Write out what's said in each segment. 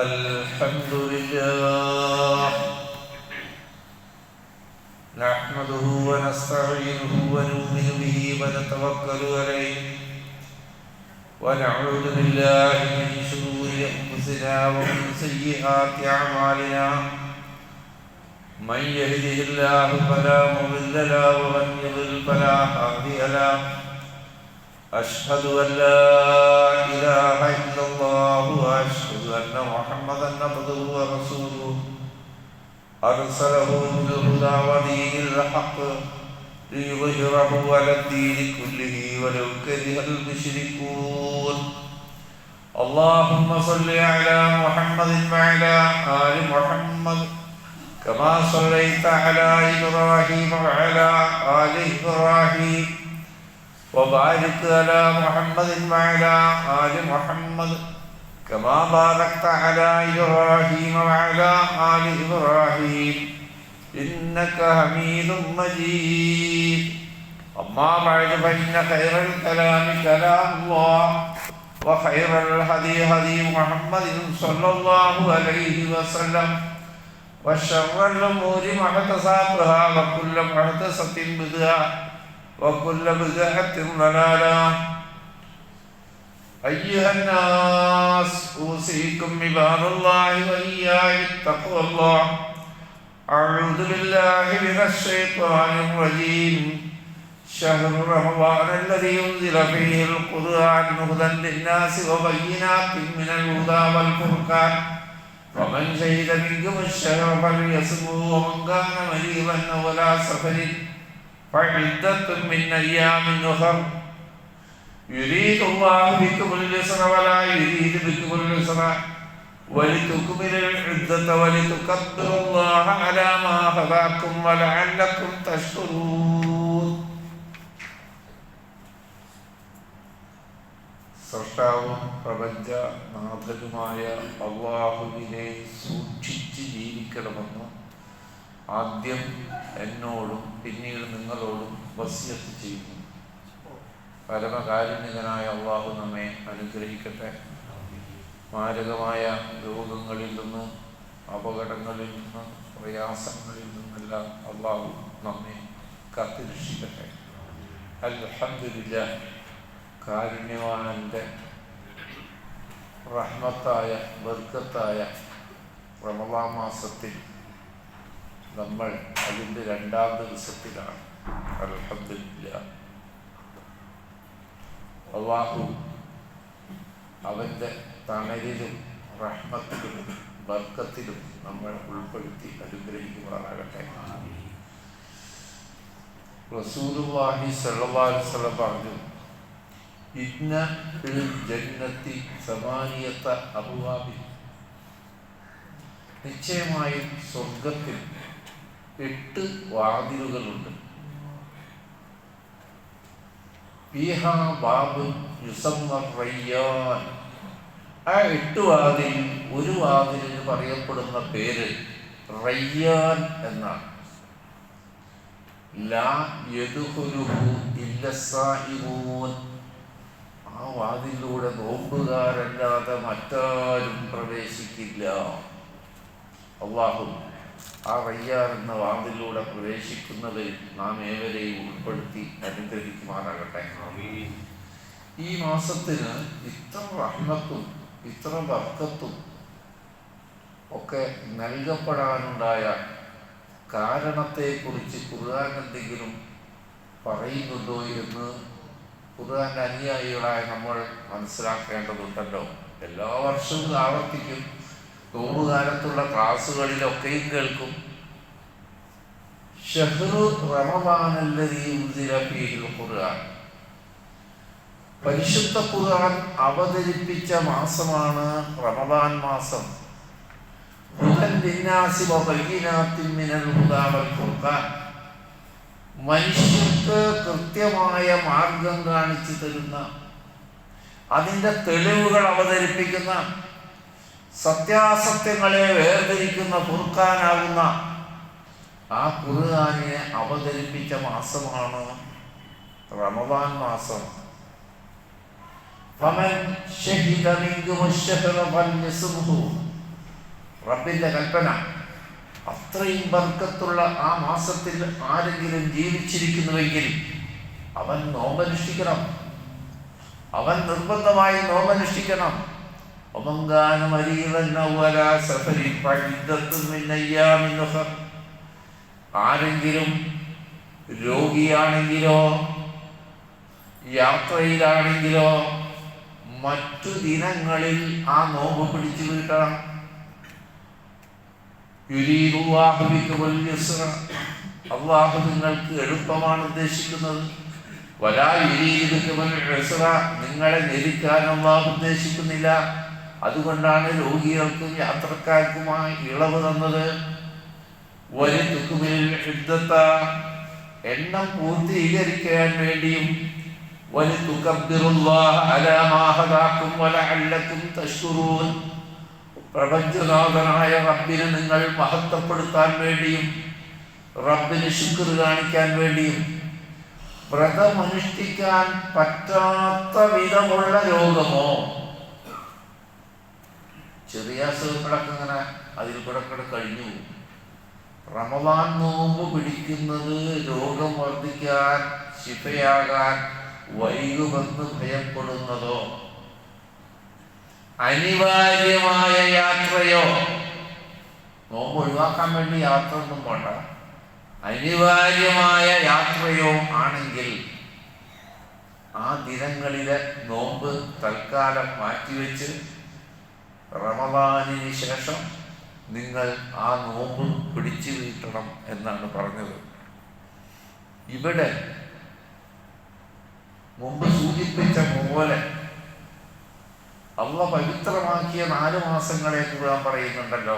الحمد لله نحمده ونستعينه ونؤمن به ونتوكل عليه ونعوذ بالله من شرور أنفسنا ومن سيئات أعمالنا من يهده الله فلا مضل له ومن يضلل فلا هادي له أشهد أن لا إله إلا الله وأشهد أن محمدا عبده ورسوله أرسله بالهدى ودين الحق ليظهره على الدين كله ولو كره المشركون اللهم صل على محمد وعلى آل محمد كما صليت على إبراهيم وعلى آل إبراهيم وبارك على محمد وعلى آل محمد كما باركت على إبراهيم وعلى آل إبراهيم إنك حميد مجيد أما بعد فإن خير الكلام كلام الله وخير الهدي هدي محمد صلى الله عليه وسلم وشر الأمور محدثاتها وكل محدثة بدعة وكل بدعة ضلالة أيها الناس أوصيكم عباد الله وإياي بتقوى الله أعوذ بالله من الشيطان الرجيم شهر رمضان الذي أنزل فيه القرآن هدى للناس وبينات من الهدى والفرقان ومن شهد منكم الشهر فليصمه ومن كان مريضا أو على سفر فعدة من أيام أخر يريد الله بكم اليسر ولا يريد بكم العسر ولتكملوا العدة ولتكبروا الله على ما هداكم ولعلكم تشكرون. സൃഷ്ടാവും പ്രപഞ്ചനാഥനുമായ അല്ലാഹുവിനെ സൂക്ഷിച്ച് ജീവിക്കണമെന്ന് ആദ്യം എന്നോടും പിന്നീട് നിങ്ങളോടും വസിയത്ത് ചെയ്യുന്നു. പരമകാരുണ്യകനായ അല്ലാഹു നമ്മെ അനുഗ്രഹിക്കട്ടെ. മാരകമായ രോഗങ്ങളിൽ നിന്ന്, അപകടങ്ങളിൽ നിന്ന്, പ്രയാസങ്ങളിൽ നിന്നെല്ലാം അല്ലാഹു നമ്മെ കാത്തുരക്ഷിക്കട്ടെ. അൽഹംദുലില്ലാഹ്, കാരുണ്യവാനന്റെ റഹ്മത്തായ ബർക്കത്തായ റമളാൻ മാസത്തിൽ നമ്മൾ അതിൻ്റെ 2ാം ദിവസത്തിലാണ്. അൽഹംദുലില്ലാഹ്, അല്ലാഹു അവൻ്റെ തണലിലും റഹ്മത്തിലും ബർക്കത്തിലും നമ്മൾ ഉൾപ്പെടുത്തി അനുഗ്രഹിക്കുമാറാകട്ടെ. റസൂലുള്ളാഹി സ്വല്ലല്ലാഹു അലൈഹി വസല്ലം പറഞ്ഞു, ഇന്ന ഫിൽ ജന്നത്തി സമാനിയത അബ്വാബിൻ, നിശ്ചയമായും സ്വർഗത്തിൽ 8 വാതിലുകളുണ്ട്. ഫീഹാ ബാബുൻ യുസമ്മ റയ്യാൻ, ആ 8 വാതിലിൽ ഒരു വാതിലിന് പറയപ്പെടുന്ന പേര് റയ്യാൻ എന്നാണ്. ലാ യദ്ഖുലുഹു ഇല്ല സായിമൂൻ, ആ വാതിലൂടെ നോമ്പുകാരല്ലാതെ മറ്റാരും പ്രവേശിക്കില്ല. അല്ലാഹു ആ റയ്യാൻ എന്ന വാതിലൂടെ പ്രവേശിക്കുന്നതിൽ നാം ഏവരെയും ഉൾപ്പെടുത്തി അനുഗ്രഹിക്കുമാറാകട്ടെ. ഈ മാസത്തിന് ഇത്ര റഹ്മത്തും ഇത്ര ബർക്കത്തും ഒക്കെ നൽകപ്പെടാനുണ്ടായ കാരണത്തെക്കുറിച്ച് ഖുർആൻ എന്തെങ്കിലും പറയുന്നുണ്ടോ എന്ന് ഖുർആന്റെ അനുയായികളായ നമ്മൾ മനസ്സിലാക്കേണ്ടതുണ്ടല്ലോ. എല്ലാ വർഷവും ആവർത്തിക്കും, നോമ്പുകാലത്തുള്ള ക്ലാസ്സുകളിലൊക്കെയും കേൾക്കും. ഷഹ്റു റമളാനല്ലദീ ഉൻസില ഫീഹിൽ ഖുർആൻ, പരിശുദ്ധ ഖുർആൻ അവതരിപ്പിച്ച മാസമാണ് റമളാൻ മാസം. ഹുദൻ ലിന്നാസി വബയ്യിനാത്തിൻ മിനൽ ഹുദാ വൽ ഫുർഖാൻ, മനുഷ്യർക്ക് കൃത്യമായ മാർഗം കാണിച്ചു തരുന്ന, അതിൻ്റെ തെളിവുകൾ അവതരിപ്പിക്കുന്ന, സത്യാസത്യങ്ങളെ വേർതിരിക്കുന്ന ഫുർഖാനാകുന്ന ആ ഖുർആനിനെ അവതരിപ്പിച്ച മാസമാണ് റമളാൻ മാസം. فمن شهد منكم الشهر فليصمه റബ്ബിന്റെ കൽപ്പന. അത്രയും ബർക്കത്തുള്ള ആ മാസത്തിൽ ആരെങ്കിലും ജീവിച്ചിരിക്കുന്നുവെങ്കിൽ അവൻ നോമ്പനുഷ്ഠിക്കണം. അവൻ നിർബന്ധമായി നോമ്പനുഷ്ഠിക്കണം. ആരെങ്കിലും രോഗിയാണെങ്കിലോ യാത്രയിലാണെങ്കിലോ മറ്റു ദിനങ്ങളിൽ ആ നോമ്പ് പിടിച്ചു വീട്ടണം. അല്ലാഹു നിങ്ങൾക്ക് എളുപ്പമാണ് ഉദ്ദേശിക്കുന്നത്. നിങ്ങളെ ഞെരുക്കാൻ അല്ലാഹു ഉദ്ദേശിക്കുന്നില്ല. അതുകൊണ്ടാണ് രോഗികൾക്കും യാത്രക്കാർക്കുമായി ഇളവ് തന്നത്. എണ്ണം പൂർത്തീകരിക്കാൻ വേണ്ടിയും പ്രപഞ്ചനാഥനായ റബ്ബിനെ നിങ്ങൾ മഹത്വപ്പെടുത്താൻ വേണ്ടിയും റബ്ബിന് ശുക്ർ കാണിക്കാൻ വേണ്ടിയും വ്രതമനുഷ്ഠിക്കാൻ പറ്റാത്ത വിധമുള്ള രോഗമോ ചെറിയ അസുഖങ്ങളൊക്കെ ഇങ്ങനെ അതിൽ കൂടെ കഴിഞ്ഞു. റമദാൻ നോമ്പ് പിടിക്കുന്നത് രോഗം വർദ്ധിക്കാൻ ശിഫയാകാൻ വൈകുമെന്ന് ഭയപ്പെടുന്നതോ അനിവാര്യമായ യാത്രയോ, നോമ്പ് ഒഴിവാക്കാൻ വേണ്ടി യാത്ര ഒന്നും പോണ്ട, അനിവാര്യമായ യാത്രയോ ആണെങ്കിൽ ആ ദിനങ്ങളിലെ നോമ്പ് തൽക്കാലം മാറ്റിവെച്ച് റമദാനിന് ശേഷം നിങ്ങൾ ആ നോമ്പ് പിടിച്ചു വീട്ടണം എന്നാണ് പറഞ്ഞത്. ഇവിടെ മുമ്പ് സൂചിപ്പിച്ച പോലെ അള്ളാഹ് പവിത്രമാക്കിയ 4 മാസങ്ങളെ ഖുർആൻ പറയുന്നുണ്ടല്ലോ.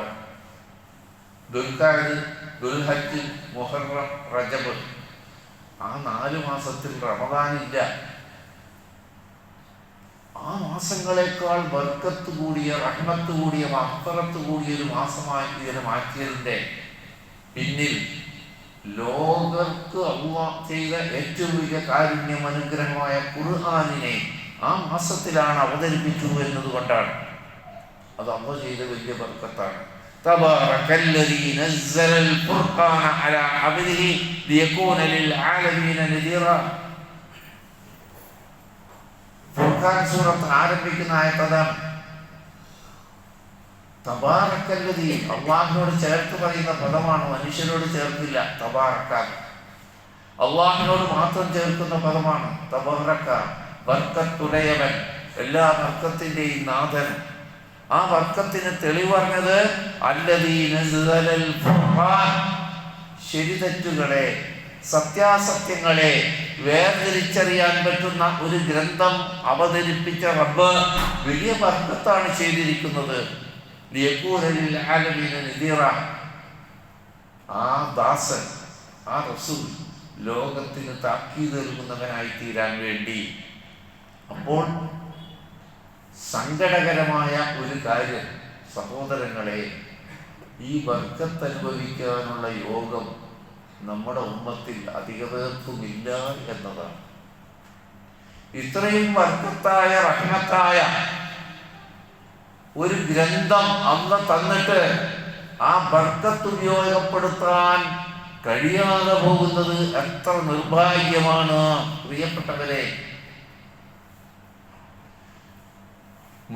ദുൽഖഅദ്, ദുൽഹജ്ജ്, മുഹറം, റജബ്. ആ 4 മാസത്തിൽ റമദാനില്ല. ആ മാസങ്ങളെക്കാൾ ബർക്കത്ത് കൂടിയ, റഹ്മത്ത് കൂടിയ, മഗ്ഫിറത്ത് കൂടിയ ഒരു മാസമായി ഇതിനെ മാറ്റിയതിൻ്റെ പിന്നിൽ ലോകർക്ക് അല്ലാഹ് ചെയ്ത ഏറ്റവും വലിയ കാരുണ്യം, അനുഗ്രഹമായ ഖുർആനിനെ ആ മാസത്തിലാണ് അവതരിപ്പിച്ചു എന്നതുകൊണ്ടാണ്. അത് അല്ലാഹ് ചെയ്ത വലിയ ബർക്കത്താണ്. തബാറകല്ലദീ നസ്സലൽ ഖുർആന അലാ അബ്ദിഹി ലിയകൂന ലിൽ ആലമീന നദീറാ. ഖുർആൻ സൂറത്ത് ആരംഭിക്കുന്ന ആയതാണ് തബാറകല്ലദീ. അല്ലാഹുവിനോട് ചേർത്ത് പറയുന്ന പദമാണ്, മനുഷ്യരോട് ചേർത്തില്ല. തബാറക അല്ലാഹുവിനോട് മാത്രം ചേർക്കുന്ന പദമാണ്. തബാറക ബർക്കത്തുടയവൻ, എല്ലാ ബർക്കത്തിന്റെയും നാഥൻ. ആ ബർക്കത്തിന് തെളിവ് പറഞ്ഞത് അല്ലദീ നസ്സലൽ ഖുർആൻ, ശരി തെറ്റുകളെ, സത്യാസത്യങ്ങളെ വേർതിരിച്ചറിയാൻ പറ്റുന്ന ഒരു ഗ്രന്ഥം അവതരിപ്പിച്ച റബ്ബ് വലിയ ബർക്കത്താണ് ചെയ്തിരിക്കുന്നത്. ലിയകൂന ലിൽ ആലമീന നദീറ. ആ ദാസൻ, ആ റസൂൽ ലോകത്തിന് താക്കീത് നൽകുന്നവനായി തീരാൻ വേണ്ടി. അപ്പോൾ സങ്കടകരമായ ഒരു കാര്യം സഹോദരങ്ങളെ, ഈ ബർക്കത്ത് അനുഭവിക്കാനുള്ള യോഗം നമ്മുടെ ഉമ്മത്തിൽ അധിക പേർക്കുമില്ല എന്നതാണ്. ഇത്രയും ബർക്കത്തായ, റഹ്മത്തായ ഒരു ഗ്രന്ഥം അല്ലാഹ് തന്നിട്ട് ആ ബർക്കത്ത് ഉപയോഗപ്പെടുത്താൻ കഴിയാതെ പോകുന്നത് എത്ര നിർഭാഗ്യമാണ് പ്രിയപ്പെട്ടവരെ.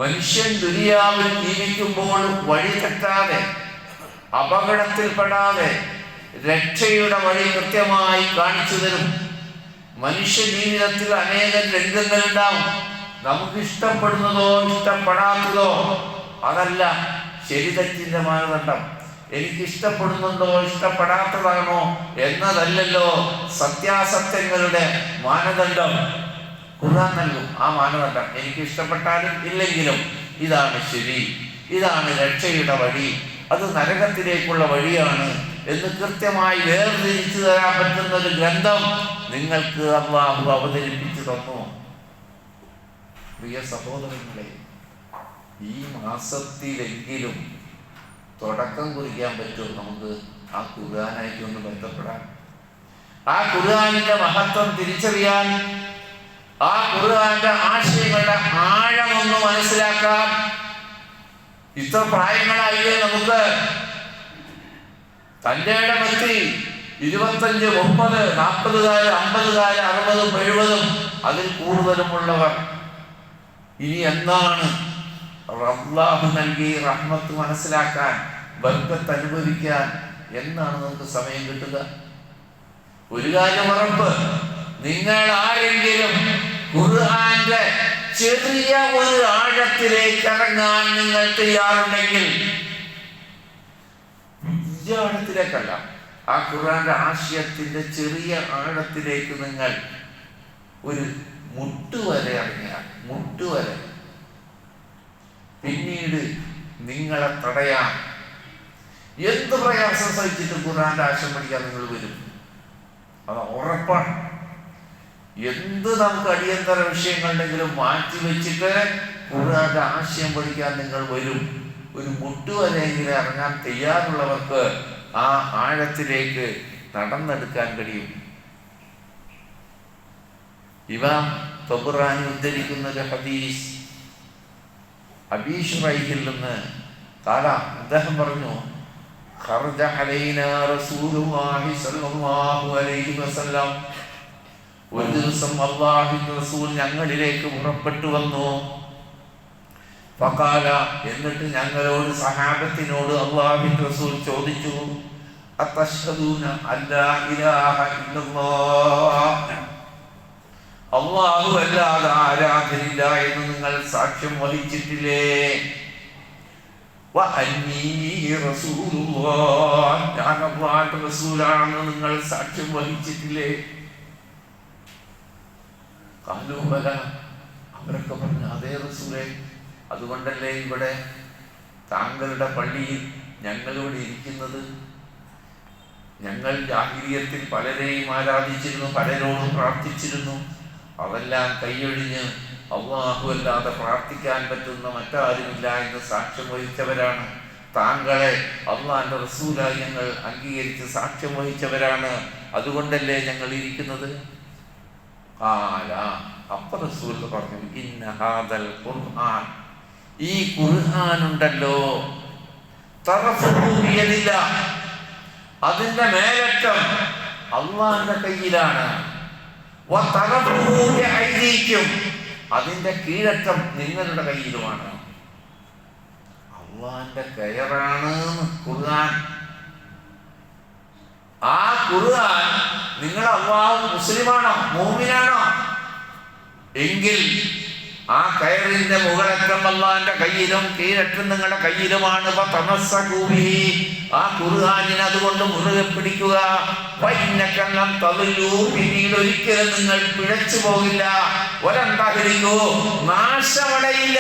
മനുഷ്യൻ ദുനിയാവിൽ ജീവിക്കുമ്പോൾ വഴി തെറ്റാതെ, അപകടത്തിൽപ്പെടാതെ രക്ഷയുടെ വഴി കൃത്യമായി കാണിച്ചു തരും. മനുഷ്യ ജീവിതത്തിൽ അനേകം രംഗങ്ങളുണ്ടാവും. നമുക്ക് ഇഷ്ടപ്പെടുന്നതോ ഇഷ്ടപ്പെടാത്തതോ അതല്ല ശരി തെറ്റിന്റെ മാനദണ്ഡം. എനിക്ക് ഇഷ്ടപ്പെടുന്നുണ്ടോ ഇഷ്ടപ്പെടാത്തതാണോ എന്നതല്ലല്ലോ സത്യാസത്യങ്ങളുടെ മാനദണ്ഡം. ഖുർആൻ നൽകും ആ മാനദണ്ഡം. എനിക്ക് ഇഷ്ടപ്പെട്ടാലും ഇല്ലെങ്കിലും ഇതാണ് ശരി, ഇതാണ് രക്ഷയുടെ വഴി, അത് നരകത്തിലേക്കുള്ള വഴിയാണ് എന്ന് കൃത്യമായി വേർതിരിച്ചു തരാൻ പറ്റുന്ന ഒരു ഗ്രന്ഥം നിങ്ങൾക്ക് അല്ലാഹു അവതരിപ്പിച്ചു തന്നു. പ്രിയ സഹോദരങ്ങളെ, ഈ മാസത്തിലെങ്കിലും തുടക്കം കുറിക്കാൻ പറ്റും നമുക്ക് ആ ഖുർആനായിട്ടൊന്ന് ബന്ധപ്പെടാൻ, ആ ഖുർആനിന്റെ മഹത്വം തിരിച്ചറിയാൻ, ആ ഖുർആന്റെ ആശയങ്ങളുടെ ആഴമൊന്ന് മനസ്സിലാക്കാൻ. ഇത്ര പ്രായങ്ങളായില്ലേ നമുക്ക്? തൻ്റെ ഇടമെത്തി 25, 30, 40, 50, 60, 70 അതിൽ കൂടുതലുമുള്ളവർ ഇനി എന്നാണ് അല്ലാഹു നൽകി റഹ്മത്ത് മനസ്സിലാക്കാൻ, ബർക്കത്ത് അനുഭവിക്കാൻ എന്നാണ് നമുക്ക് സമയം കിട്ടുക? ഒരു കാര്യം ഉറപ്പ്, നിങ്ങൾ ആരെങ്കിലും ഖുർആന്റെ ചെറിയ ഒരു ആഴത്തിലേക്ക് ഇറങ്ങാൻ നിങ്ങൾ തയ്യാറുണ്ടെങ്കിൽ, ആഴത്തിലേക്കല്ല, ആ ഖുർആന്റെ ആശയത്തിന്റെ ചെറിയ ആഴത്തിലേക്ക് നിങ്ങൾ ഒരു മുട്ടുവരെ ഇറങ്ങിയാൽ, മുട്ടുവരെ, പിന്നീട് നിങ്ങളെ തടയാൻ എന്ത് പ്രയാസം സഹിച്ചിട്ട് ഖുർആന്റെ ആശയം പഠിക്കാൻ നിങ്ങൾ വരും. അത് ഉറപ്പാണ്. എന്ത് നമുക്ക് അടിയന്തര വിഷയങ്ങളുണ്ടെങ്കിലും മാറ്റി വെച്ചിട്ട് ഖുർആന്റെ ആശയം പഠിക്കാൻ നിങ്ങൾ വരും. ഒരു മുട്ടുവരെയെങ്കിലും ഇറങ്ങാൻ തയ്യാറുള്ളവർക്ക് ആ ആഴത്തിലേക്ക് നടന്നെടുക്കാൻ കഴിയും. ഇമാം തബറാനി ഉദ്ധരിക്കുന്ന ഒരു ഹദീസ് അബീ ശുറൈഹിൽ നിന്ന് അദ്ദേഹം പറഞ്ഞു, ഖറജ അലൈനാ റസൂലുള്ളാഹി സ്വല്ലല്ലാഹു അലൈഹി വസല്ലം, ഒരു ദിവസം അല്ലാഹുവിന്റെ റസൂൽ ഞങ്ങളിലേക്ക് പുറപ്പെട്ടു വന്നു. ഫഖാല, എന്നിട്ട് ഞങ്ങളോട്, സഹാബത്തിനോട് അല്ലാഹുവിന്റെ റസൂൽ ചോദിച്ചു, അത്തശ്ഹദൂന അല്ലാ ഇലാഹ ഇല്ലല്ലാഹ്, അല്ലാഹു അല്ലാതെ ആരാധനില്ല എന്ന് നിങ്ങൾ സാക്ഷ്യം വഹിച്ചിട്ടില്ലേ? വഅന്നീ റസൂലുള്ളാഹ്, ഞാൻ അല്ലാഹുവിന്റെ റസൂലാണെന്ന് നിങ്ങൾ സാക്ഷ്യം വഹിച്ചിട്ടില്ലേ? ഖാലൂ ബല, അവരൊക്കെ പറഞ്ഞു, അതേ റസൂലേ, അതുകൊണ്ടല്ലേ ഇവിടെ താങ്കളുടെ പള്ളിയിൽ ഞങ്ങളിവിടെ ഇരിക്കുന്നത്. ഞങ്ങൾ ജാഹിലിയ്യത്തിൽ പലരെയും ആരാധിച്ചിരുന്നു, പലരോടും പ്രാർത്ഥിച്ചിരുന്നു. അതെല്ലാം കൈയൊഴിഞ്ഞ് അല്ലാഹു അല്ലാതെ പ്രാർത്ഥിക്കാൻ പറ്റുന്ന മറ്റാരുമില്ല എന്ന് സാക്ഷ്യം വഹിച്ചവരാണ്. താങ്കളെ അല്ലാഹുവിന്റെ റസൂലായി ഞങ്ങൾ അംഗീകരിച്ച് സാക്ഷ്യം വഹിച്ചവരാണ്. അതുകൊണ്ടല്ലേ ഞങ്ങൾ ഇരിക്കുന്നത്. അപ്പൊ റസൂൽ പറഞ്ഞു, ഇന്ന ഹാദൽ ഖുർആൻ, ഈ ഖുർആൻ ഉണ്ടല്ലോ, തറഫുഹു ബിയദില്ലാ, അതിന്റെ മേലറ്റം അല്ലാഹുവിന്റെ കയ്യിലാണ്. വതറഫുഹു ബിഐദീകും, അതിന്റെ കീഴറ്റം നിങ്ങളുടെ കയ്യിലുമാണ്. അല്ലാഹുവിന്റെ കയറാണ് ഖുർആൻ. ആ ഖുർആൻ, നിങ്ങൾ അല്ലാഹു മുസ്ലിമാണോ, മുഅ്മിനാണോ എങ്കിൽ ആ കയറിന്റെ മുകളറ്റം അല്ലാഹുവിന്റെ കയ്യിലും കീഴറ്റം നിങ്ങളുടെ കയ്യിലുമാണ്. ആ ഖുർആനിനെ അതുകൊണ്ട് മുറുകെ പിടിക്കുക. പിന്നീട് ഒരിക്കലും നിങ്ങൾ പിഴച്ചു പോകില്ല, ഒരന്തഹരിക്കോ, നാശമടയില്ല,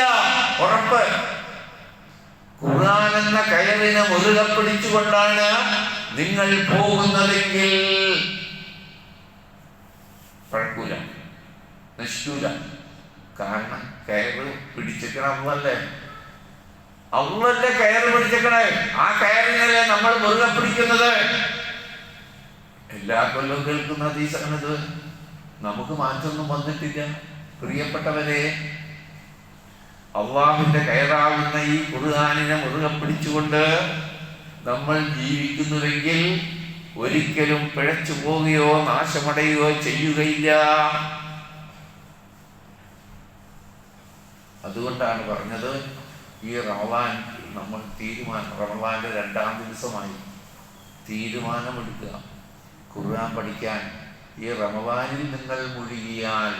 ഉറപ്പ്. ഖുർആൻ എന്ന കയറിനെ മുറുകെ പിടിച്ചുകൊണ്ടാണ് നിങ്ങൾ പോകുന്നതെങ്കിൽ പഴക്കൂല, നശിക്കൂല. കാരണം കയറ് പിടിച്ചേക്കണ അള്ളല്ലേ, അള്ളല്ലേ കയറ് പിടിച്ചേക്കണേ. ആ കയറിനെ നമ്മൾ മുറുകെ പിടിക്കുന്നത്. എല്ലാ കൊല്ലവും കേൾക്കുന്ന ഹദീസാണിത്. നമുക്ക് മാറ്റമൊന്നും വന്നിട്ടില്ല. പ്രിയപ്പെട്ടവരെ, അള്ളാഹുവിന്റെ കയറാവുന്ന ഈ ഖുർആനിനെ മുറുകെ പിടിച്ചുകൊണ്ട് നമ്മൾ ജീവിക്കുന്നുവെങ്കിൽ ഒരിക്കലും പിഴച്ചു പോവുകയോ നാശമടയുകയോ ചെയ്യുകയില്ല. അതുകൊണ്ടാണ് പറഞ്ഞത്, ഈ റമളാൻ നമ്മൾ റമളാന്റെ 2ാം ദിവസമായി തീരുമാനമെടുക്കുക ഖുർആൻ പഠിക്കാൻ. ഈ റമളാനിൽ നിങ്ങൾ മുഴുകിയാൽ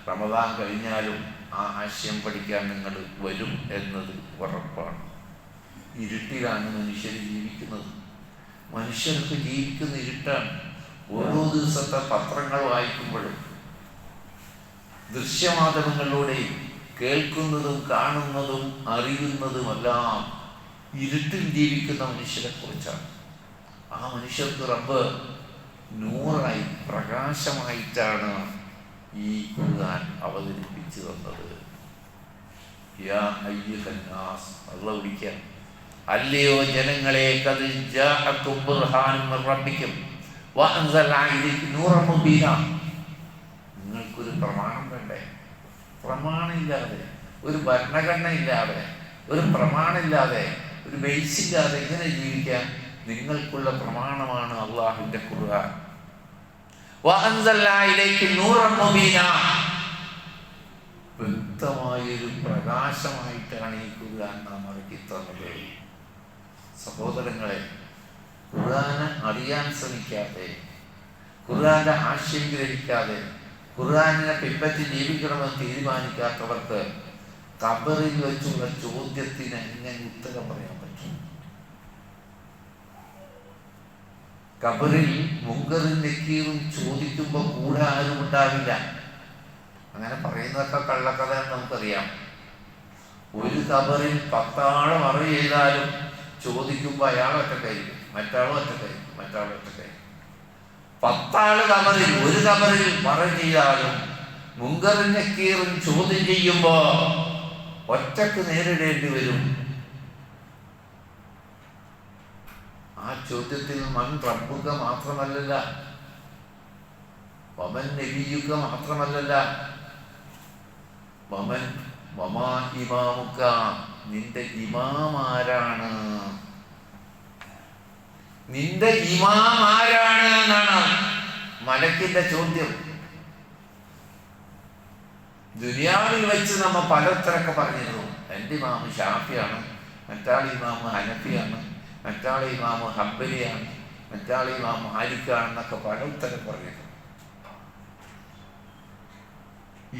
റമളാൻ കഴിഞ്ഞാലും ആ ആശയം പഠിക്കാൻ നിങ്ങൾ വരും എന്നത് ഉറപ്പാണ്. ഇരുട്ടിലാണ് മനുഷ്യർ ജീവിക്കുന്നത്. മനുഷ്യർക്ക് ജീവിക്കുന്ന ഇരുട്ടാണ്. ഓരോ ദിവസത്തെ പത്രങ്ങൾ വായിക്കുമ്പോഴും ദൃശ്യമാധ്യമങ്ങളിലൂടെയും കേൾക്കുന്നതും കാണുന്നതും അറിയുന്നതുമെല്ലാം ഇരുട്ടിൽ ജീവിക്കുന്ന മനുഷ്യരെ കുറിച്ചാണ്. ആ മനുഷ്യർക്ക് റബ്ബ് നൂറായി, പ്രകാശമായിട്ടാണ് ഈ ഖുർആൻ അവതരിപ്പിച്ചു തന്നത്. യാ അയ്യുഹന്നാസ്, അല്ലാഹു വിളിക്കാൻ, അല്ലയോ ജനങ്ങളെ, ഖദ് ജാഅകും ബുർഹാനും മിർ റബ്ബിക്കും വഅൻസൽനാ ഇലൈക്കും നൂറൻ മുബീന. നിങ്ങൾക്കൊരു പ്രമാണം വേണ്ടേ? പ്രമാണമില്ലാതെ, ഒരു ഭരണഘടന ഇല്ലാതെ, ഒരു പ്രമാണമില്ലാതെ, ഒരു ബേസില്ലാതെ എങ്ങനെ ജീവിക്കാൻ? നിങ്ങൾക്കുള്ള പ്രമാണമാണ് അള്ളാഹുവിന്റെ ഖുർആൻ. വഅൻസൽനാ ഇലൈക നൂറൻ മുബീനാ, വ്യക്തമായൊരു പ്രകാശമായിട്ടാണ് ഈ ഖുർആൻ നാം ഇറക്കി തന്നത്. സഹോദരങ്ങളെ, ഖുർആനെ അറിയാൻ ശ്രമിക്കാതെ, ഖുർആന്റെ ആശയം ഗ്രഹിക്കാതെ, ഖുർആനിനെ പിൻപറ്റി ജീവിക്കണമെന്ന് തീരുമാനിക്കാത്തവർക്ക് ഖബറിൽ വെച്ചുള്ള ചോദ്യത്തിന് എങ്ങനെ ഉത്തരം പറയാൻ പറ്റും? ഖബറിൽ മുങ്കറും നക്കീറും ചോദിക്കുമ്പോൾ കൂടെ ആരും ഉണ്ടാവില്ല. അങ്ങനെ പറയുന്നതൊക്കെ കള്ളക്കഥയെന്ന് നമുക്കറിയാം. ഒരു ഖബറിൽ 10 ആള് മറ ചെയ്താലും ചോദിക്കുമ്പോൾ അയാൾ ഒറ്റക്കായിരിക്കും, മറ്റാളും ഒറ്റക്കായിരിക്കും, മറ്റാളും ഒറ്റക്കായിരിക്കും. 10 ആള് ഖബറിൽ, ഒരു ഖബറിൽ മറ ചെയ്താലും മുങ്കറും നക്കീറും ചോദ്യം ചെയ്യുമ്പോ ഒറ്റക്ക് നേരിടേണ്ടി വരും. ആ ചോദ്യത്തിൽ മൻ റബ്ബുക മാത്രമല്ലല്ല, വമൻ നബിയുക മാത്രമല്ലല്ല, വമൻ വമാ ഇമാമുക, നിന്റെ ഇമാം ആരാണ്, നിന്റെ ഇമാം ആരാണ് എന്നാണ് മലക്കിന്റെ ചോദ്യം. ദുനിയാവിൽ വെച്ച് നമ്മൾ പലതരൊക്കെ പറഞ്ഞിരുന്നു. എൻ്റെ ഇമാമ് ഷാഫിയാണ്, മറ്റാൾ ഇമാമ് ഹനഫിയാണ്, മറ്റാൾ ഇമാമ് ഹംബലിയാണ്, മറ്റാൾ ഇമാമ് മാലിക്കാണെന്നൊക്കെ പലതരം പറഞ്ഞിരുന്നു.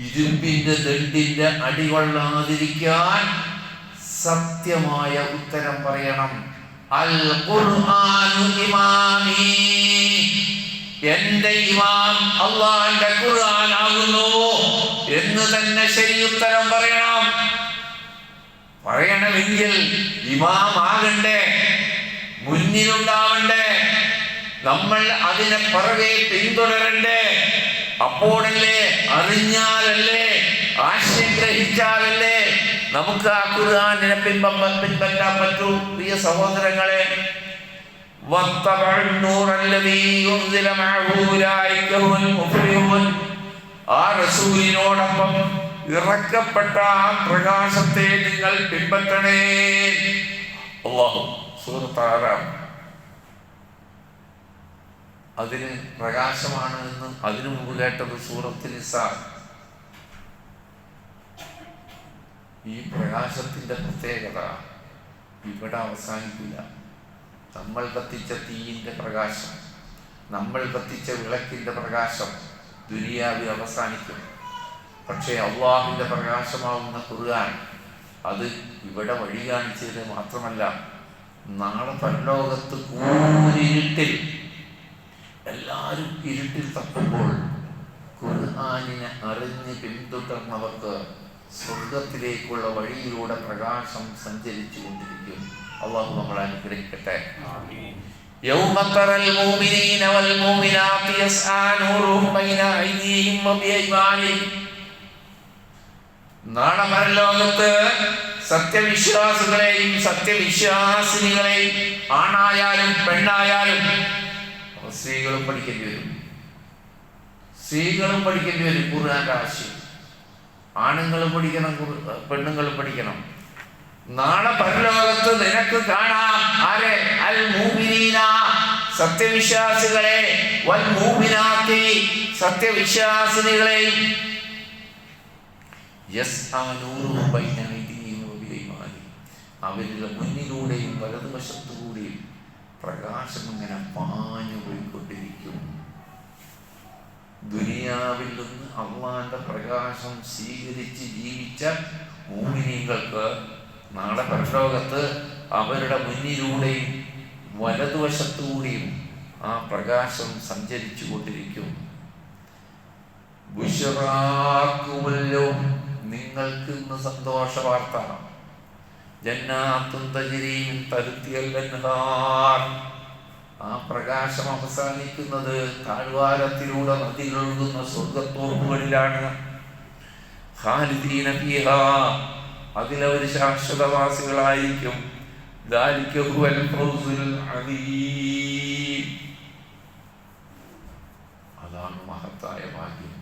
ഇരുമ്പിന്റെ ദണ്ഡിന്റെ അടികൊള്ളാതിരിക്കാൻ സത്യമായ ഉത്തരം പറയണം. അൽ ഖുർആനു ഇമാമി, എന്റെ ഇമാം അല്ലാഹുവിന്റെ ഖുർആൻ ആകുന്നു എന്ന് തന്നെ ശരി ഉത്തരം പറയണം. പറയണമെങ്കിൽ ഇമാം ആകണ്ടേ, മുന്നിലുണ്ടാവണ്ടേ, നമ്മൾ അതിനെ പിറകെ പിന്തുടരണ്ടേ. അപ്പോഴല്ലേ, അറിഞ്ഞാലല്ലേ, ആശയം ഗ്രഹിച്ചാലല്ലേ നമുക്ക് ആ ഖുർആനിനെ പിൻപറ്റാൻ പറ്റൂ. പ്രിയ സഹോദരങ്ങളെ, ആ റസൂലിനോടൊപ്പം ഇറക്കപ്പെട്ട ആ പ്രകാശത്തെ നിങ്ങൾ പിൻപറ്റണേ. അല്ലാഹു സൂറത്ത് ആറാം അതിന് പ്രകാശമാണ് എന്ന് അതിനു മുമ്പ് കേട്ടത് സൂറത്ത് നിസാ. ഈ പ്രകാശത്തിന്റെ പ്രത്യേകത ഇവിടെ അവസാനിക്കില്ല. നമ്മൾ കത്തിച്ച തീയിന്റെ പ്രകാശം, നമ്മൾ കത്തിച്ച വിളക്കിന്റെ പ്രകാശം ദുനിയാവിൽ അവസാനിക്കും. പക്ഷേ അള്ളാഹുവിന്റെ പ്രകാശമാവുന്ന ഖുർആൻ അത് ഇവിടെ വഴി കാണിച്ചത് മാത്രമല്ല, നാളെ പരലോകത്ത് കൂരിരുട്ടിൽ എല്ലാവരും ഇരുട്ടിൽ തപ്പുമ്പോൾ ഖുർആനിനെ അറിഞ്ഞ് പിന്തുടർന്നവർക്ക് സ്വർഗത്തിലേക്കുള്ള വഴിയിലൂടെ പ്രകാശം സഞ്ചരിച്ചു കൊണ്ടിരിക്കും. അള്ളാഹു നമ്മളെ അനുഗ്രഹിക്കട്ടെ. യൗമ തറൽ മുഅ്മിനീന വൽ മുഅ്മിനാത്തി യസ്ആ നൂറുഹും ബൈന അയ്ദീഹിം വബിഅയ്മാനിഹിം. നാളെ പരലോകത്ത് സത്യവിശ്വാസികളെയും സത്യവിശ്വാസിനികളെയും, ആണായാലും പെണ്ണായാലും, സ്ത്രീകളും പഠിക്കേണ്ടി വരും, സ്ത്രീകളും പഠിക്കേണ്ടി വരും ഖുർആന്റെ ആശയം. ആണുങ്ങളും പഠിക്കണം, പെണ്ണുങ്ങളും പഠിക്കണം. നാളെ പരലോകത്ത് നിനക്ക് കാണാം ആരെ? അൽ മുഅ്മിനീന, സത്യവിശ്വാസികളെ, വൽ മുഅ്മിനാത്തി, സത്യവിശ്വാസിനികളെയും. യസ്ആ നൂറുഹും ബൈന അയ്ദീഹിം വബിഅയ്മാനിഹിം, അവരുടെ മുന്നിലൂടെയും വലതുവശത്തുകൂടെയും പ്രകാശം ഇങ്ങനെ പാഞ്ഞു പോയിക്കൊണ്ടിരിക്കും. ദുനിയാവിൽ നിന്ന് അള്ളാന്റെ പ്രകാശം സ്വീകരിച്ച് ജീവിച്ച മുഅ്മിനീങ്ങൾക്ക് നാളെ പരലോകത്ത് അവരുടെ മുന്നിലൂടെയും വലതുവശത്തുകൂടിയും ആ പ്രകാശം സഞ്ചരിച്ചു കൊണ്ടിരിക്കും. ബുശ്റാക്കുമല്ലോ, നിങ്ങൾക്ക് ഇന്ന് സന്തോഷ വാർത്ത. ജന്നാത്തുൻ തജ്രീ മിൻ തഹ്തിഹൽ അൻഹാർ, ആ പ്രകാശം അവസാനിക്കുന്നത് താഴ്വാരത്തിലൂടെ നദികളൊഴുകുന്ന സ്വർഗത്തോപ്പുകളിലാണ്. ഖാലിദീന ഫീഹാ, അതിലവർ ശാശ്വതവാസികളായിരിക്കും. ദാലിക ഹുവൽ ഫൗസുൽ അദീം, അതാണ് മഹത്തായ ഭാഗ്യം.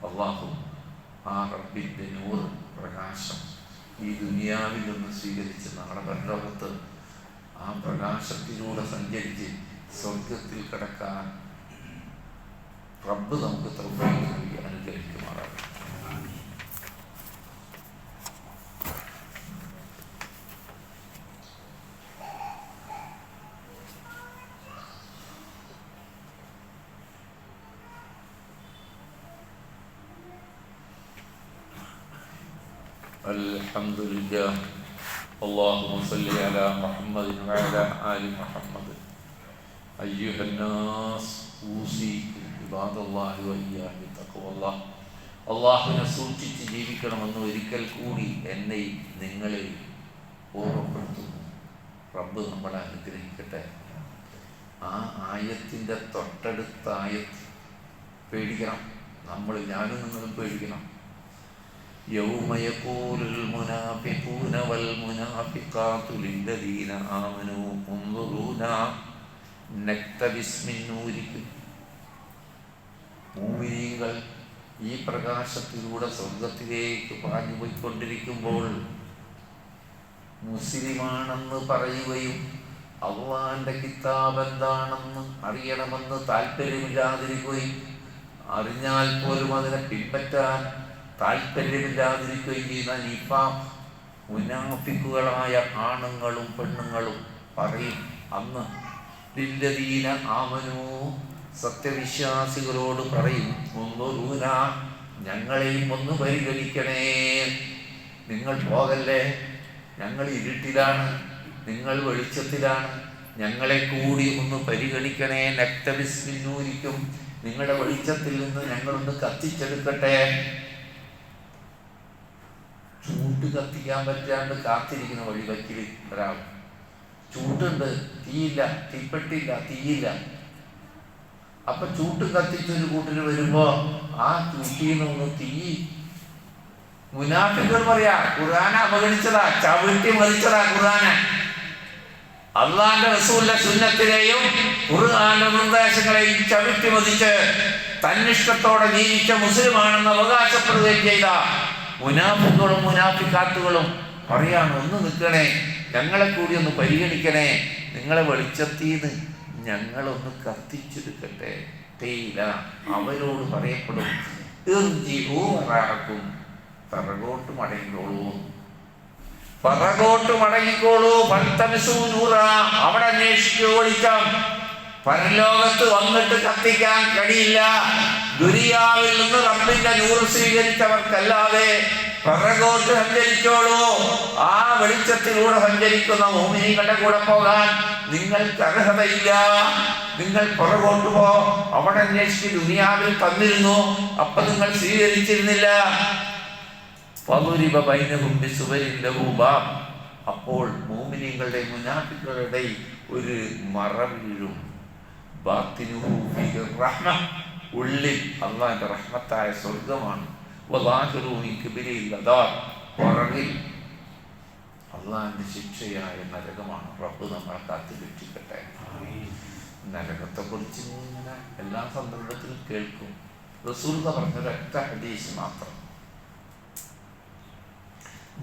അല്ലാഹു ആ റബ്ബിന്റെ നൂർ, പ്രകാശം ഈ ദുനിയാവിൽ നിന്ന് സ്വീകരിച്ച് നാളെ പരലോകത്ത് ആ പ്രകാശത്തിലൂടെ സഞ്ചരിച്ച് സ്വർഗത്തിൽ കിടക്കാൻ റബ്ബ് നമുക്ക് തൗഫീഖ് നൽകി അനുഗ്രഹിക്കുമാറാകട്ടെ. الحمد لله اللهم صل على محمد وعلى آل محمد أيها الناس أوصيكم عباد الله وإياي بتقوى الله. അള്ളാഹുവിനെ സൂക്ഷിച്ച് ജീവിക്കണമെന്ന് ഒരിക്കൽ കൂടി എന്നെയും നിങ്ങളെയും ഓർമ്മപ്പെടുത്തുന്നു. റബ്ബ് നമ്മളെ അനുഗ്രഹിക്കട്ടെ. ആ ആയത്തിൻ്റെ തൊട്ടടുത്ത ആയത്ത് പേടിക്കണം. ഞാനും നിങ്ങളും പേടിക്കണം. يوم يقول المنافقون والمنافقات للذين آمنوا انظرونا نقتبس من نوركم. മുഅ്മിനീങ്ങൾ ഈ പ്രകാശത്തിലൂടെ സ്വർഗത്തിലേക്ക് പാഞ്ഞുപോയിക്കൊണ്ടിരിക്കുമ്പോൾ മുസ്ലിമാണെന്ന് പറയുകയും അള്ളാന്റെ കിതാബ് എന്താണെന്ന് അറിയണമെന്ന് താല്പര്യമില്ലാതിരിക്കുകയും അറിഞ്ഞാൽ പോലും അതിനെ പിൻപറ്റാൻ താല്പര്യമില്ലാതിരിക്കുകയും ചെയ്യുന്ന മുനാഫിക്കുകളായ ആണുങ്ങളും പെണ്ണുങ്ങളും പറയും അന്ന് ലില്ലദീന ആമനൂ സത്യവിശ്വാസികളോട് പറയും ഉൻദുറൂന ഞങ്ങളെയും ഒന്ന് പരിഗണിക്കണേ. നിങ്ങൾ പോകല്ലേ, ഞങ്ങൾ ഇരുട്ടിലാണ്, നിങ്ങൾ വെളിച്ചത്തിലാണ്, ഞങ്ങളെ കൂടി ഒന്ന് പരിഗണിക്കണേ. നക്തബിസ് മിൻ നൂരിക്കും നിങ്ങളുടെ വെളിച്ചത്തിൽ നിന്ന് ഞങ്ങളൊന്ന് കത്തിച്ചെടുക്കട്ടെ. ചൂട്ട് കത്തിക്കാൻ പറ്റാണ്ട് കാത്തിരിക്കുന്ന വഴി വയ്ക്കല് ഒരാൾ. ചൂട്ടുണ്ട്, തീയില്ല, തീപ്പെട്ടില്ല, തീയില്ല. അപ്പൊ ചൂട്ട് കത്തിച്ചൊരു കൂട്ടിന് വരുമ്പോ ആ ചൂട്ടിന്ന് തീ മുനാഫിക്കുകൾ പറയാ ഖുർആനെ അവഗണിച്ചതാ, ചവിട്ടി മറിച്ചതാ ഖുർആനെ. അള്ളാന്റെ റസൂലിന്റെ സുന്നത്തിനെയും ഖുർആന്റെ നിർദ്ദേശങ്ങളെയും ചവിട്ടി മതിച്ച് തന്നിഷ്ടത്തോടെ ജീവിച്ച മുസ്ലിമാണെന്ന് അവകാശപ്പെടുകയും ചെയ്ത മുനാഫിക്കുകളും മുനാഫിക്കാത്തുകളും പറയാണ് ഒന്ന് നിൽക്കണേ, ഞങ്ങളെ കൂടി ഒന്ന് പരിഗണിക്കണേ, നിങ്ങളെ വെളിച്ചത്തീന്ന് ഞങ്ങളൊന്ന് കത്തിച്ചെടുക്കട്ടെ. തേയില അവരോട് പറയപ്പെടും പിറകോട്ട് മടങ്ങിക്കോളൂ, പിറകോട്ട് മടങ്ങിക്കോളൂ. അവിടെ അന്വേഷിക്കൂ വെളിച്ചം. പരലോകത്ത് വന്നിട്ട് കത്തിക്കാൻ കഴിയില്ല. ദുനിയാവിൽ നിന്ന് റബ്ബിന്റെ നൂറ് സ്വീകരിച്ചവർക്കല്ലാതെ പിറകോട്ട് സഞ്ചരിച്ചോളൂ. ആ വെളിച്ചത്തിലൂടെ സഞ്ചരിക്കുന്ന മുഅ്മിനീങ്ങളുടെ കൂടെ പോകാൻ നിങ്ങൾക്ക് അർഹതയില്ല. നിങ്ങൾ പുറകോട്ട് പോ. അവിടെ അന്വേഷിച്ച് ദുനിയാവിൽ തന്നിരുന്നു, അപ്പൊ നിങ്ങൾ സ്വീകരിച്ചിരുന്നില്ല. അപ്പോൾ മുഅ്മിനീങ്ങളുടെ മുനാഫിക്കുകളുടെ ഒരു മറ വീഴും. ഉള്ളിൽ അള്ളാന്റെ റഹ്മത്തായ സ്വർഗമാണ്. പുറകിൽ അള്ളാന്റെ ശിക്ഷയായ നരകമാണ്. റബ്ബ് നമ്മളെ കാത്തു രക്ഷിക്കട്ടെ. നരകത്തെ കുറിച്ച് ഇങ്ങനെ എല്ലാ സന്ദർഭത്തിലും കേൾക്കും. റസൂൽ പറഞ്ഞൊരൊറ്റ ഹദീസ് മാത്രം.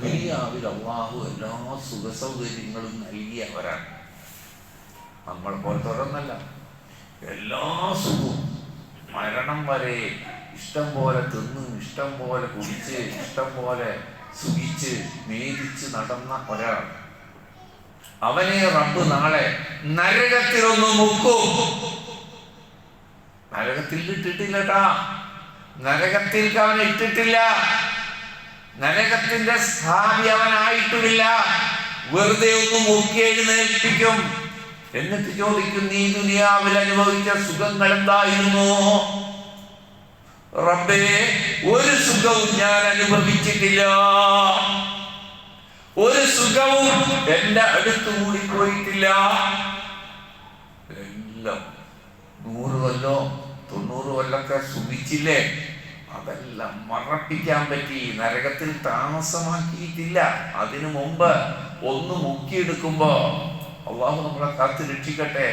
ദുനിയാവിൽ അള്ളാഹു എല്ലാ സുഖസൗകര്യങ്ങളും നൽകിയവരാണ്. നമ്മൾ പോലത്തോരൊന്നല്ല. എല്ലാ സുഖവും മരണം വരെ ഇഷ്ടം പോലെ തിന്ന്, ഇഷ്ടം പോലെ കുടിച്ച്, ഇഷ്ടം പോലെ സുഖിച്ച് മേടിച്ച് നടന്ന ഒരാൾ. അവനെ റബ്ബ് നാളെ നരകത്തിലൊന്ന് മുക്കും. നരകത്തിൽ ഇട്ടിട്ടില്ലട്ടാ, നരകത്തിൽ അവനെ ഇട്ടിട്ടില്ല, നരകത്തിന്റെ സ്ഥാപി അവനായിട്ടുമില്ല. വെറുതെ ഒന്ന് മുക്കി എഴുന്നേൽപ്പിക്കും. എന്നിട്ട് ചോദിക്കും, നീ ദുനിയാവിൽ അനുഭവിച്ച സുഖങ്ങൾ എന്തായിരുന്നു? റബ്ബേ, ഒരു സുഖവും ഞാൻ അനുഭവിച്ചിട്ടില്ല, ഒരു സുഖവും എന്റെ അടുത്ത് കൂടി പോയിട്ടില്ല. എല്ലാം 100 കൊല്ലോ 90 കൊല്ലൊക്കെ സുഖിച്ചില്ലേ, അതെല്ലാം മറപ്പിക്കാൻ പറ്റി. നരകത്തിൽ താമസമാക്കിയിട്ടില്ല. അതിനു മുമ്പ് ഒന്ന് മുക്കിയെടുക്കുമ്പോ അള്ളാഹു നമ്മളെ കാത്തു രക്ഷിക്കട്ടെ.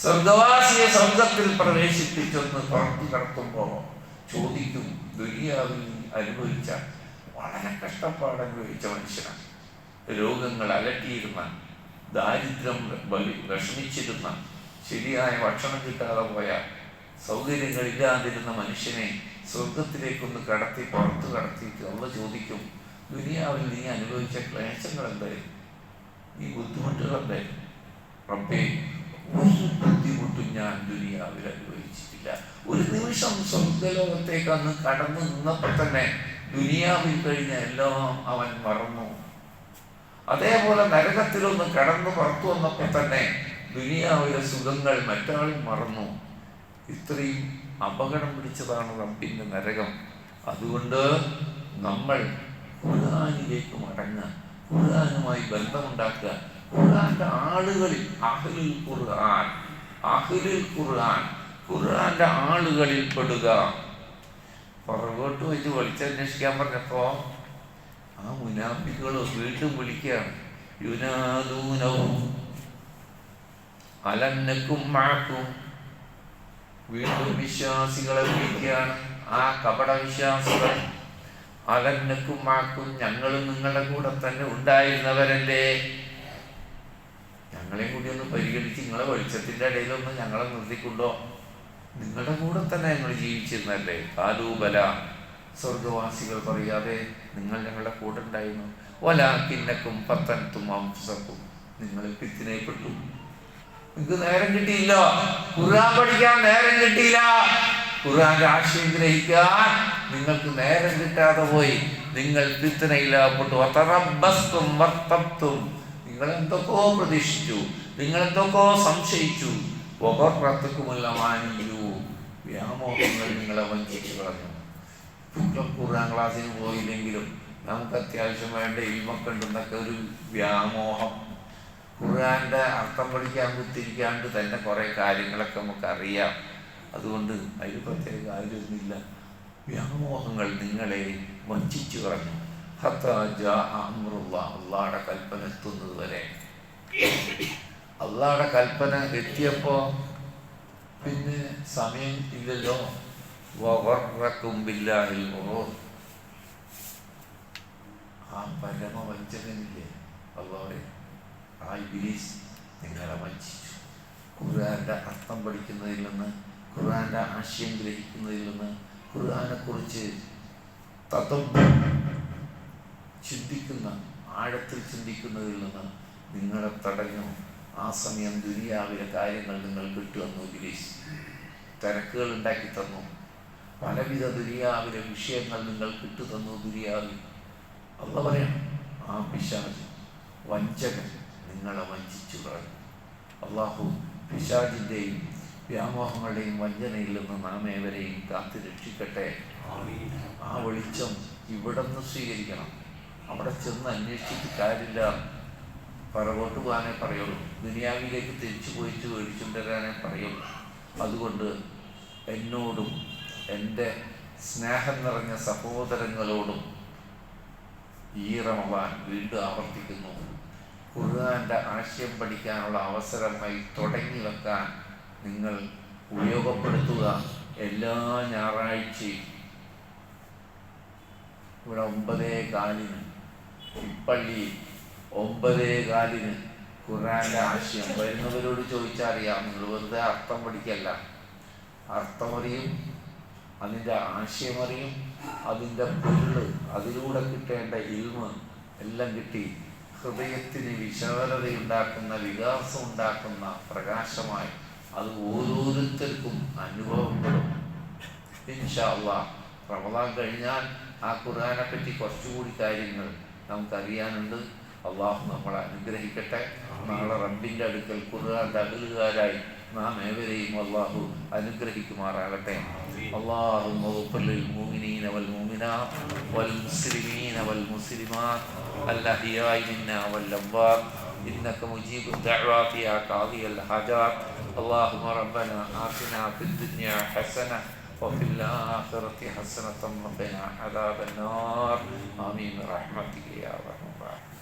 സ്വർഗവാസിയെ സ്വർഗത്തിൽ പ്രവേശിപ്പിച്ചൊന്ന് പുറത്തു കടത്തുമ്പോ ചോദിക്കും, ദുനിയാവിൽ അനുഭവിച്ച വളരെ കഷ്ടപ്പാട് അനുഭവിച്ച മനുഷ്യനാണ്. രോഗങ്ങൾ അലട്ടിയിരുന്ന, ദാരിദ്ര്യം വിഷമിച്ചിരുന്ന, ശരിയായ ഭക്ഷണം കിട്ടാതെ പോയ, സൗകര്യങ്ങളില്ലാതിരുന്ന മനുഷ്യനെ സ്വർഗത്തിലേക്കൊന്ന് കടത്തി പുറത്ത് കടത്തിയിട്ട് അള്ള ചോദിക്കും, ദുനിയാവിൽ നീ അനുഭവിച്ച ക്ലേശങ്ങൾ എന്തായിരുന്നു, നീ ബുദ്ധിമുട്ടുകൾ എന്തായിരുന്നു? റബ്ബേ, ഒരു ബുദ്ധിമുട്ടും ഞാൻ ദുനിയാവിൽ അനുഭവിച്ചിട്ടില്ല. ഒരു നിമിഷം സ്വർഗലോകത്തേക്ക് അന്ന് കടന്നു നിന്നപ്പോൾ തന്നെ ദുനിയാവിൽ കഴിഞ്ഞ എല്ലാം അവൻ മറന്നു. അതേപോലെ നരകത്തിലൊന്ന് കടന്നു പുറത്തു വന്നപ്പോൾ തന്നെ ദുനിയാവിലെ സുഖങ്ങൾ മറ്റാളും മറന്നു. ഇത്രയും അപകടം പിടിച്ചതാണ് റബ്ബിന്റെ നരകം. അതുകൊണ്ട് നമ്മൾ ഖുർആനിലേക്ക് മടങ്ങുക, ഖുർആനുമായി ബന്ധമുണ്ടാക്കുക, ഖുർആന്റെ ആളുകളിൽ ഖുർആന്റെ ആളുകളിൽ പെടുക. പുറകോട്ട് വെച്ച് വിളിച്ചന്വേഷിക്കാൻ പറഞ്ഞപ്പോ ആ മുനാഫിക്കുകൾ വീണ്ടും വിളിക്കുകയാണ്, യുനാദൂനഹും അലന്നക്കും മഅക്കും. വീണ്ടും വിശ്വാസികളെ വിളിക്കുകയാണ്, ആ കപട വിശ്വാസികൾ, അലന്നക്കും മഅക്കും, ഞങ്ങളും നിങ്ങളുടെ കൂടെ തന്നെ ഉണ്ടായിരുന്നവരല്ലേ, ഞങ്ങളെയും കൂടി ഒന്ന് പരിഗണിച്ച് നിങ്ങളെ വെളിച്ചത്തിന്റെ ഇടയിലൊന്ന് ഞങ്ങളെ നിർത്തിക്കൊണ്ടോ, നിങ്ങളുടെ കൂടെ തന്നെ ഞങ്ങൾ ജീവിച്ചിരുന്നല്ലേ. കാലൂബല, സ്വർഗവാസികൾ പറയാതെ നിങ്ങൾ ഞങ്ങളുടെ കൂടെ ഉണ്ടായിരുന്നു. വലാകിന്നക്കും ഫത്തൻതും അൻഫുസക്കും, നിങ്ങൾ ഫിത്നയിൽപ്പെട്ടു, നിങ്ങൾക്ക് നേരം കിട്ടിയില്ല, ഖുർആൻ പഠിക്കാൻ നേരം കിട്ടിയില്ല, ഖുർആന്റെ ആശയം ഗ്രഹിക്കാൻ നിങ്ങൾക്ക് നേരം കിട്ടാതെ പോയി, നിങ്ങൾ ഫിത്നയിലാപ്പെട്ടു. വതറബ്ബസ്തും വർതബ്തും, നിങ്ങൾ എന്തൊക്കെയോ പ്രതീക്ഷിച്ചു, നിങ്ങൾ എന്തൊക്കെയോ സംശയിച്ചു. വഗർറത്തുകുമുൽ അമാനിയ്യു, വ്യാമോഹങ്ങൾ നിങ്ങളെ വഞ്ചിച്ചു കളഞ്ഞു. ഖുർആൻ ക്ലാസ്സിന് പോയില്ലെങ്കിലും നമുക്ക് അത്യാവശ്യം വേണ്ട ഇൽമൊക്കെ ഉണ്ടെന്നൊക്കെ ഒരു വ്യാമോഹം. ഖുർആന്റെ അർത്ഥം പഠിക്കാൻ കുത്തിരിക്കാണ്ട് തന്നെ കുറെ കാര്യങ്ങളൊക്കെ നമുക്ക് അറിയാം. അതുകൊണ്ട് അതിൽ പ്രത്യേക കാര്യമൊന്നുമില്ല. വ്യാമോഹങ്ങൾ നിങ്ങളെ വഞ്ചിച്ചു കളഞ്ഞു. അള്ളാഹുടെ കൽപ്പന എത്തുന്നത് വരെ. അള്ളാഹുടെ കൽപ്പന എത്തിയപ്പോ പിന്നെ സമയം ഇല്ലല്ലോ. ആ പരമവഞ്ചകനില്ലേ അള്ളാഹുടെ, ആ ഇബ്ലീസ് നിങ്ങളെ വഞ്ചിച്ചു. ഖുർആന്റെ അർത്ഥം പഠിക്കുന്നതിൽ നിന്ന്, ഖുർആന്റെ ആശയം ഗ്രഹിക്കുന്നതിൽ നിന്ന്, ഖുർആനെ കുറിച്ച് ചിന്തിക്കുന്ന, ആഴത്തിൽ ചിന്തിക്കുന്നതിൽ നിന്ന് നിങ്ങളെ തടഞ്ഞു. ആ സമയം ദുനിയാവിലെ കാര്യങ്ങൾ നിങ്ങൾ കിട്ടുവന്നു. ഇബ്ലീസ് തിരക്കുകൾ ഉണ്ടാക്കി തന്നു, പലവിധ ദുനിയാവിലെ വിഷയങ്ങൾ നിങ്ങൾ കിട്ടുതന്നു. ദുനിയാവിൽ അള്ളാഹു പറയണം, ആ പിശാച് വഞ്ചകൻ നിങ്ങളെ വഞ്ചിച്ചു കളഞ്ഞു. അള്ളാഹു പിശാചിൻ്റെയും വ്യാമോഹങ്ങളുടെയും വഞ്ചനയിൽ നിന്ന് നാം ഏവരെയും കാത്തു രക്ഷിക്കട്ടെ. ആ വെളിച്ചം ഇവിടെ നിന്ന് സ്വീകരിക്കണം. അവിടെ ചെന്ന് അന്വേഷിച്ചിട്ട് കാര്യമില്ല, പുറകോട്ട് പോകാനേ പറയുള്ളൂ, ദുനിയാവിലേക്ക് തിരിച്ചു പോയിട്ട് മേടിച്ചുകൊണ്ടുവരാനേ പറയുള്ളൂ. അതുകൊണ്ട് എന്നോടും എൻ്റെ സ്നേഹം നിറഞ്ഞ സഹോദരങ്ങളോടും ഈ റമദാൻ വീണ്ടും ആവർത്തിക്കുന്നു, ഖുർആന്റെ ആശയം പഠിക്കാനുള്ള അവസരമായി തുടങ്ങി വെക്കാൻ നിങ്ങൾ ഉപയോഗപ്പെടുത്തുക. എല്ലാ ഞായറാഴ്ചയും ഇവിടെ 9:15 ഇപ്പള്ളി 9:15 ഖുർആന്റെ ആശയം. വരുന്നവരോട് ചോദിച്ചാൽ അറിയാം, നിങ്ങൾ വെറുതെ അർത്ഥം പഠിക്കല്ല, അർത്ഥമറിയും, അതിൻ്റെ ആശയമറിയും, അതിൻ്റെ പൊരുള്, അതിലൂടെ കിട്ടേണ്ട ഇൽമ് എല്ലാം കിട്ടി ഹൃദയത്തിന് വിശാലതയുണ്ടാക്കുന്ന, വികാസം ഉണ്ടാക്കുന്ന പ്രകാശമായി അത് ഓരോരുത്തർക്കും അനുഭവപ്പെടും. ഇൻഷാ അല്ലാഹ് റമദാൻ കഴിഞ്ഞാൽ ആ ഖുർആനെ പറ്റി കുറച്ചുകൂടി കാര്യങ്ങൾ നമുക്കറിയാനുണ്ട്. അള്ളാഹു നമ്മളെ അനുഗ്രഹിക്കട്ടെ. നാളെ റബ്ബിൻ്റെ അടുക്കൽ ഖുർആന്റെ അകലുകാരായി നാം ഏവരെയും അള്ളാഹു അനുഗ്രഹിക്കുമാറാകട്ടെ. اللهم اغفر للمؤمنين والمؤمنات والمسلمين والمسلمات الأحياء منا والأموات إنك مجيب الدعوات يا قاضي الحاجات. اللهم ربنا آتنا في الدنيا حسنة وفي الآخرة حسنة وقنا عذاب النار. آمين برحمتك يا أرحم الراحمين.